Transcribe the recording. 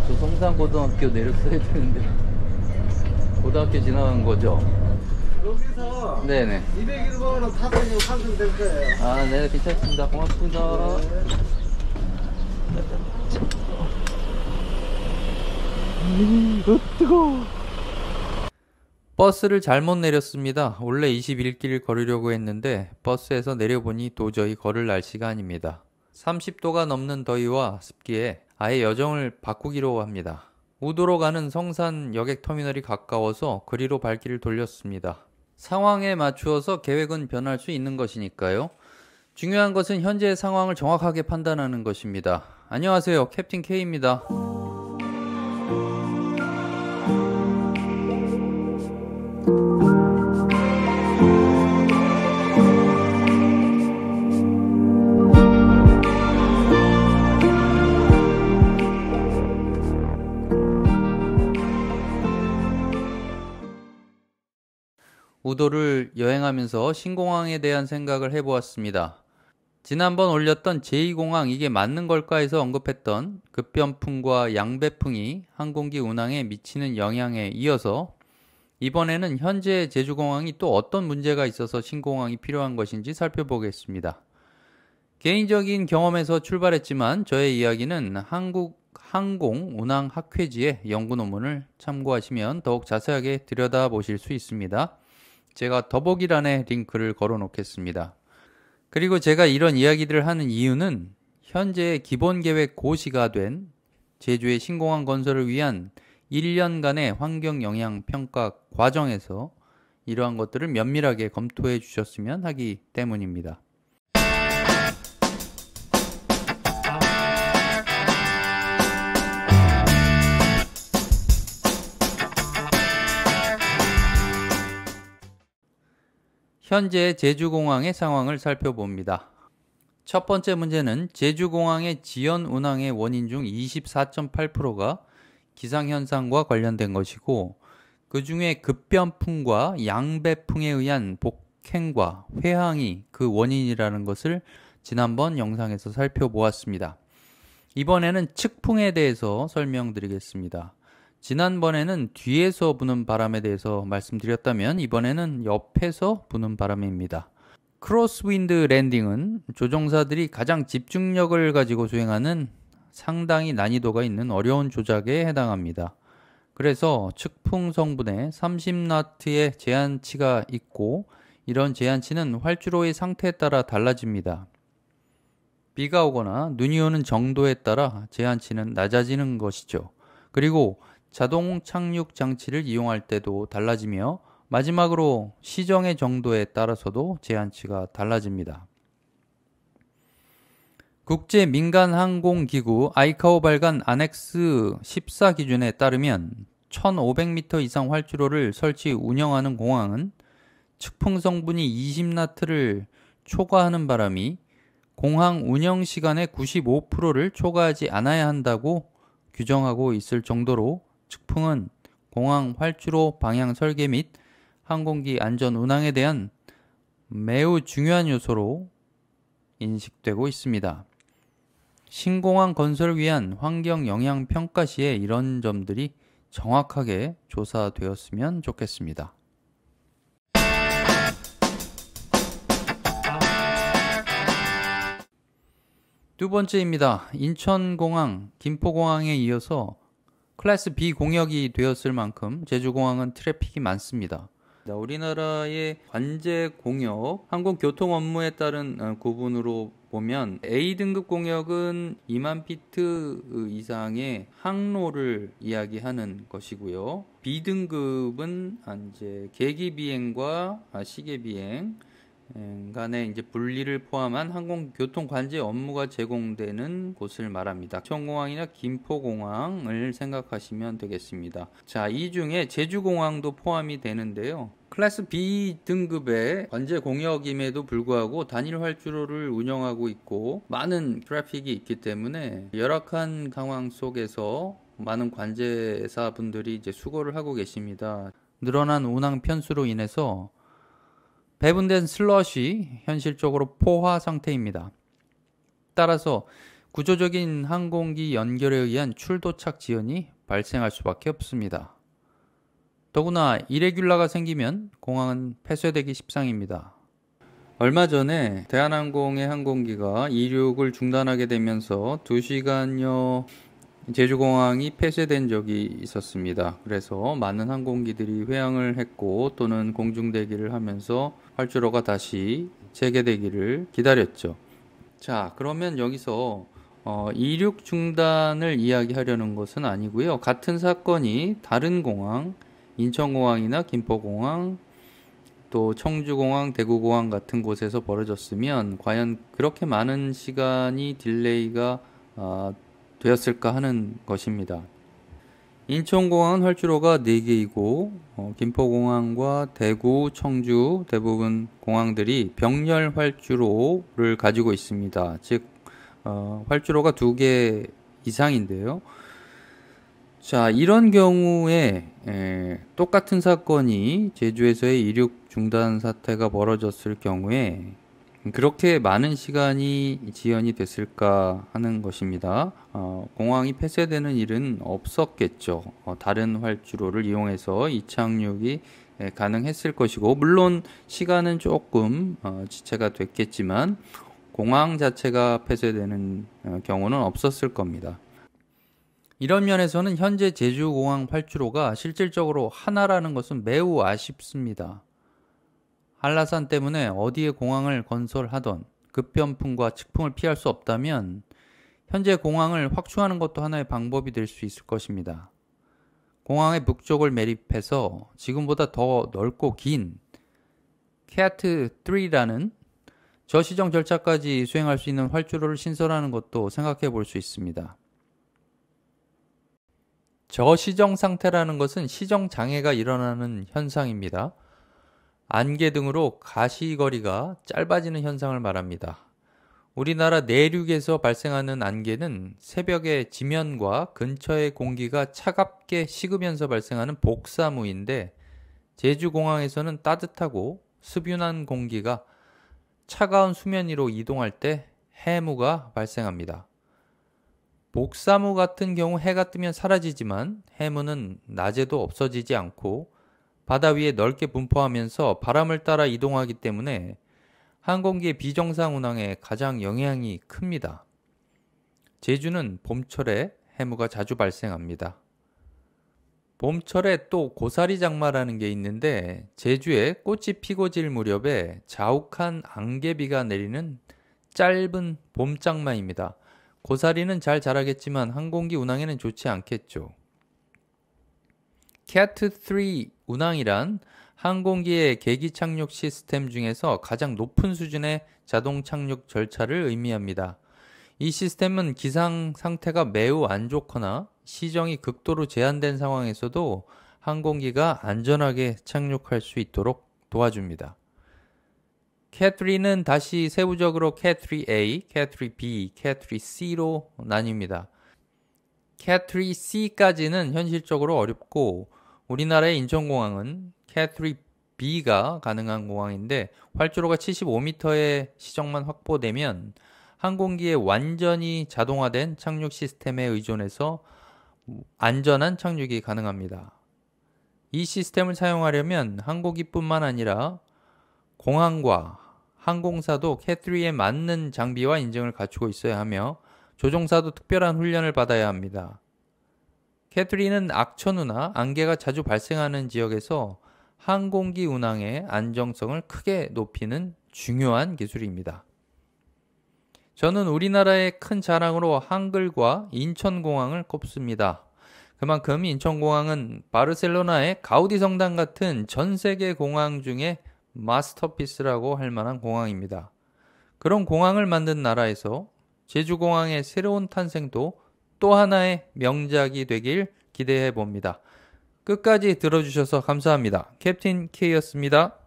저 성산고등학교 내렸어야 되는데. 고등학교 지나간 거죠? 여기서 네네. 201번으로 타선이 환승될 거예요. 아, 네, 괜찮습니다. 고맙습니다. 뜨거워. 버스를 잘못 내렸습니다. 원래 21길 걸으려고 했는데 버스에서 내려보니 도저히 걸을 날씨가 아닙니다. 30도가 넘는 더위와 습기에 아예 여정을 바꾸기로 합니다. 우도로 가는 성산 여객터미널이 가까워서 그리로 발길을 돌렸습니다. 상황에 맞추어서 계획은 변할 수 있는 것이니까요. 중요한 것은 현재의 상황을 정확하게 판단하는 것입니다. 안녕하세요, 캡틴 K입니다. 우도를 여행하면서 신공항에 대한 생각을 해보았습니다. 지난번 올렸던 제2공항 이게 맞는 걸까 해서 언급했던 급변풍과 양배풍이 항공기 운항에 미치는 영향에 이어서 이번에는 현재 제주공항이 또 어떤 문제가 있어서 신공항이 필요한 것인지 살펴보겠습니다. 개인적인 경험에서 출발했지만 저의 이야기는 한국항공운항학회지의 연구 논문을 참고하시면 더욱 자세하게 들여다보실 수 있습니다. 제가 더보기란에 링크를 걸어 놓겠습니다. 그리고 제가 이런 이야기들을 하는 이유는 현재 기본계획 고시가 된 제주의 신공항 건설을 위한 1년간의 환경영향평가 과정에서 이러한 것들을 면밀하게 검토해 주셨으면 하기 때문입니다. 현재 제주공항의 상황을 살펴봅니다. 첫 번째 문제는 제주공항의 지연 운항의 원인 중 24.8%가 기상현상과 관련된 것이고 그 중에 급변풍과 양배풍에 의한 복행과 회항이 그 원인이라는 것을 지난번 영상에서 살펴보았습니다. 이번에는 측풍에 대해서 설명드리겠습니다. 지난번에는 뒤에서 부는 바람에 대해서 말씀드렸다면 이번에는 옆에서 부는 바람입니다. 크로스윈드 랜딩은 조종사들이 가장 집중력을 가지고 수행하는 상당히 난이도가 있는 어려운 조작에 해당합니다. 그래서 측풍 성분에 30나트의 제한치가 있고 이런 제한치는 활주로의 상태에 따라 달라집니다. 비가 오거나 눈이 오는 정도에 따라 제한치는 낮아지는 것이죠. 그리고 자동 착륙 장치를 이용할 때도 달라지며 마지막으로 시정의 정도에 따라서도 제한치가 달라집니다. 국제민간항공기구 아이카오 발간 안엑스 14 기준에 따르면 1500m 이상 활주로를 설치 운영하는 공항은 측풍 성분이 20나트를 초과하는 바람이 공항 운영 시간의 95%를 초과하지 않아야 한다고 규정하고 있을 정도로 측풍은 공항 활주로 방향 설계 및 항공기 안전 운항에 대한 매우 중요한 요소로 인식되고 있습니다. 신공항 건설을 위한 환경 영향 평가 시에 이런 점들이 정확하게 조사되었으면 좋겠습니다. 두 번째입니다. 인천공항, 김포공항에 이어서 클래스 B 공역이 되었을 만큼 제주공항은 트래픽이 많습니다. 우리나라의 관제 공역, 항공교통 업무에 따른 구분으로 보면 A등급 공역은 2만 피트 이상의 항로를 이야기하는 것이고요. B등급은 이제 계기 비행과 시계 비행 간의 이제 분리를 포함한 항공교통 관제 업무가 제공되는 곳을 말합니다. 인천공항이나 김포공항을 생각하시면 되겠습니다. 자, 이 중에 제주공항도 포함이 되는데요. 클래스 B 등급의 관제 공역임에도 불구하고 단일 활주로를 운영하고 있고 많은 트래픽이 있기 때문에 열악한 상황 속에서 많은 관제사 분들이 이제 수고를 하고 계십니다. 늘어난 운항 편수로 인해서 배분된 슬럿이 현실적으로 포화 상태입니다. 따라서 구조적인 항공기 연결에 의한 출도착 지연이 발생할 수밖에 없습니다. 더구나 이레귤러가 생기면 공항은 폐쇄되기 십상입니다. 얼마 전에 대한항공의 항공기가 이륙을 중단하게 되면서 2시간여 제주공항이 폐쇄된 적이 있었습니다. 그래서 많은 항공기들이 회항을 했고 또는 공중대기를 하면서 활주로가 다시 재개되기를 기다렸죠. 자, 그러면 여기서 이륙 중단을 이야기하려는 것은 아니고요. 같은 사건이 다른 공항, 인천공항이나 김포공항, 또 청주공항, 대구공항 같은 곳에서 벌어졌으면 과연 그렇게 많은 시간이 딜레이가 되었을까 하는 것입니다. 인천공항은 활주로가 4개이고 김포공항과 대구, 청주 대부분 공항들이 병렬 활주로를 가지고 있습니다. 즉 활주로가 2개 이상인데요. 자, 이런 경우에 똑같은 사건이 제주에서의 이륙 중단 사태가 벌어졌을 경우에 그렇게 많은 시간이 지연이 됐을까 하는 것입니다. 공항이 폐쇄되는 일은 없었겠죠. 다른 활주로를 이용해서 이착륙이 가능했을 것이고, 물론 시간은 조금 지체가 됐겠지만 공항 자체가 폐쇄되는 경우는 없었을 겁니다. 이런 면에서는 현재 제주공항 활주로가 실질적으로 하나라는 것은 매우 아쉽습니다. 한라산 때문에 어디에 공항을 건설하던 급변풍과 측풍을 피할 수 없다면 현재 공항을 확충하는 것도 하나의 방법이 될 수 있을 것입니다. 공항의 북쪽을 매립해서 지금보다 더 넓고 긴 캣 3라는 저시정 절차까지 수행할 수 있는 활주로를 신설하는 것도 생각해 볼 수 있습니다. 저시정 상태라는 것은 시정 장애가 일어나는 현상입니다. 안개 등으로 가시거리가 짧아지는 현상을 말합니다. 우리나라 내륙에서 발생하는 안개는 새벽에 지면과 근처의 공기가 차갑게 식으면서 발생하는 복사무인데, 제주공항에서는 따뜻하고 습윤한 공기가 차가운 수면 위로 이동할 때 해무가 발생합니다. 복사무 같은 경우 해가 뜨면 사라지지만 해무는 낮에도 없어지지 않고 바다 위에 넓게 분포하면서 바람을 따라 이동하기 때문에 항공기의 비정상 운항에 가장 영향이 큽니다. 제주는 봄철에 해무가 자주 발생합니다. 봄철에 또 고사리 장마라는 게 있는데, 제주에 꽃이 피고 질 무렵에 자욱한 안개비가 내리는 짧은 봄장마입니다. 고사리는 잘 자라겠지만 항공기 운항에는 좋지 않겠죠. 캣 3 운항이란 항공기의 계기 착륙 시스템 중에서 가장 높은 수준의 자동 착륙 절차를 의미합니다. 이 시스템은 기상 상태가 매우 안 좋거나 시정이 극도로 제한된 상황에서도 항공기가 안전하게 착륙할 수 있도록 도와줍니다. 캣 3는 다시 세부적으로 캣 3A, 캣 3B, 캣 3C로 나뉩니다. 캣 3C까지는 현실적으로 어렵고, 우리나라의 인천공항은 캣 3B가 가능한 공항인데, 활주로가 75m의 시정만 확보되면 항공기의 완전히 자동화된 착륙 시스템에 의존해서 안전한 착륙이 가능합니다. 이 시스템을 사용하려면 항공기뿐만 아니라 공항과 항공사도 캣 3에 맞는 장비와 인증을 갖추고 있어야 하며, 조종사도 특별한 훈련을 받아야 합니다. 캣 3는 악천후나 안개가 자주 발생하는 지역에서 항공기 운항의 안정성을 크게 높이는 중요한 기술입니다. 저는 우리나라의 큰 자랑으로 한글과 인천공항을 꼽습니다. 그만큼 인천공항은 바르셀로나의 가우디 성당 같은 전 세계 공항 중에 마스터피스라고 할 만한 공항입니다. 그런 공항을 만든 나라에서 제주공항의 새로운 탄생도 또 하나의 명작이 되길 기대해 봅니다. 끝까지 들어주셔서 감사합니다. 캡틴 K였습니다.